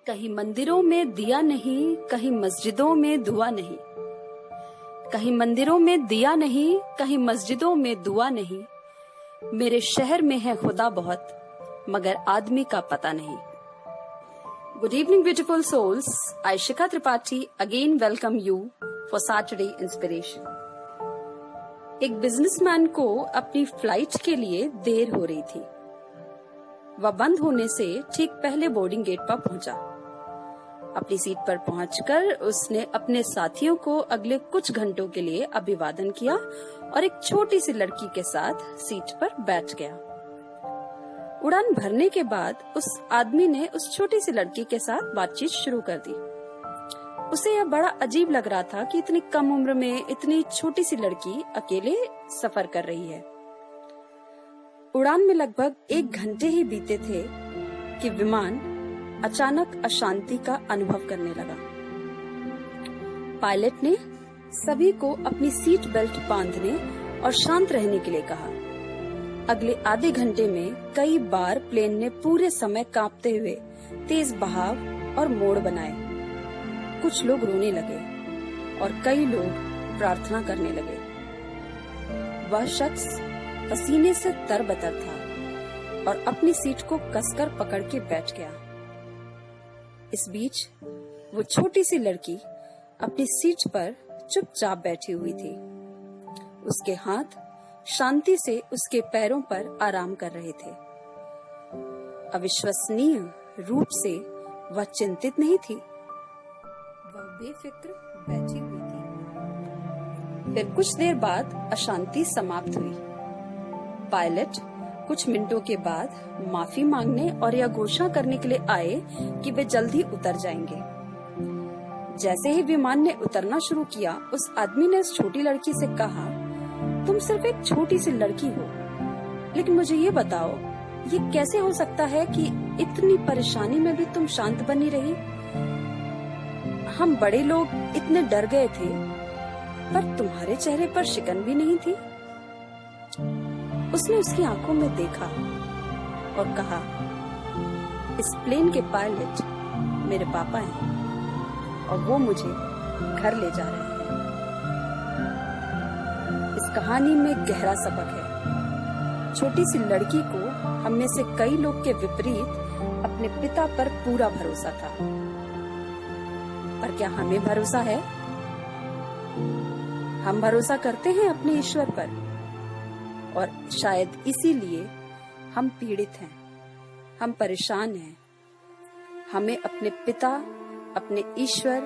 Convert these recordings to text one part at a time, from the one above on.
कहीं मंदिरों में दिया नहीं, कहीं मस्जिदों में दुआ नहीं। कहीं मंदिरों में दिया नहीं, कहीं मस्जिदों में दुआ नहीं। मेरे शहर में है खुदा बहुत, मगर आदमी का पता नहीं। Good evening, beautiful souls. I, Shikha Tripathi, again welcome you for Saturday Inspiration. एक बिजनेसमैन को अपनी फ्लाइट के लिए देर हो रही थी। वह बंद होने से ठीक पहले बोर्डिंग गेट पर पहुंचा। अपनी सीट पर पहुंचकर उसने अपने साथियों को अगले कुछ घंटों के लिए अभिवादन किया और एक छोटी सी लड़की के साथ सीट पर बैठ गया। उड़ान भरने के बाद उस आदमी ने उस छोटी सी लड़की के साथ बातचीत शुरू कर दी। उसे यह बड़ा अजीब लग रहा था कि इतनी कम उम्र में इतनी छोटी सी लड़की अकेले सफर कर रही है। उड़ान में लगभग 1 घंटे ही बीते थे कि विमान अचानक अशांति का अनुभव करने लगा। पायलट ने सभी को अपनी सीट बेल्ट बांधने और शांत रहने के लिए कहा। अगले आधे घंटे में कई बार प्लेन ने पूरे समय कांपते हुए तेज बहाव और मोड़ बनाए। कुछ लोग रोने लगे और कई लोग प्रार्थना करने लगे। वह शख्स पसीने से तरबतर था और अपनी सीट को कसकर पकड़ के बैठ गया। इस बीच वो छोटी सी लड़की अपनी सीट पर चुपचाप बैठी हुई थी। उसके हाथ शांति से उसके पैरों पर आराम कर रहे थे। अविश्वसनीय रूप से वह चिंतित नहीं थी, वह बेफिक्र बैठी हुई थी। फिर कुछ देर बाद अशांति समाप्त हुई। पायलट कुछ मिनटों के बाद माफी मांगने और यह घोषणा करने के लिए आए कि वे जल्द ही उतर जाएंगे। जैसे ही विमान ने उतरना शुरू किया, उस आदमी ने उस छोटी लड़की से कहा, तुम सिर्फ एक छोटी सी लड़की हो, लेकिन मुझे ये बताओ, ये कैसे हो सकता है कि इतनी परेशानी में भी तुम शांत बनी रही? हम बड़े लोग इतने डर गए थे, पर तुम्हारे चेहरे पर शिकन भी नहीं थी। उसने उसकी आंखों में देखा और कहा, इस प्लेन के पायलट मेरे पापा हैं और वो मुझे घर ले जा रहे हैं। इस कहानी में गहरा सबक है। छोटी सी लड़की को हम में से कई लोग के विपरीत अपने पिता पर पूरा भरोसा था, पर क्या हमें भरोसा है? हम भरोसा करते हैं अपने ईश्वर पर, और शायद इसीलिए हम पीड़ित हैं, हम परेशान हैं। हमें अपने पिता, अपने ईश्वर,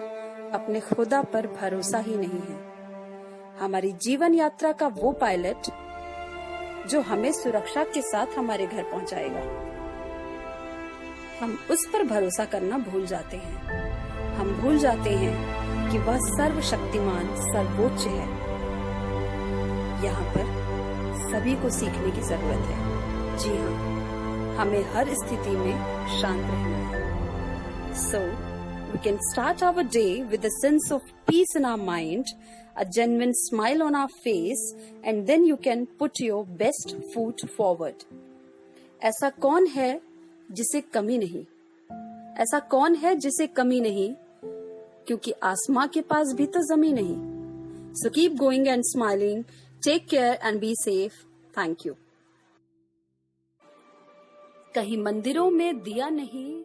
अपने खुदा पर भरोसा ही नहीं है। हमारी जीवन यात्रा का वो पायलट जो हमें सुरक्षा के साथ हमारे घर पहुंचाएगा, हम उस पर भरोसा करना भूल जाते हैं। हम भूल जाते हैं कि वह सर्वशक्तिमान, सर्वोच्च है। यहाँ पर सभी को सीखने की जरूरत है। जी हाँ, हमें हर स्थिति में शांत रहना है। So, we can start our day with a sense of peace in our mind, a genuine smile on our face, and then you can put your best foot forward. ऐसा कौन है जिसे कमी नहीं? ऐसा कौन है जिसे कमी नहीं? क्योंकि आसमां के पास भी तो जमीन नहीं। So keep going and smiling. Take care and be safe. Thank you. कहीं मंदिरों में दिया नहीं,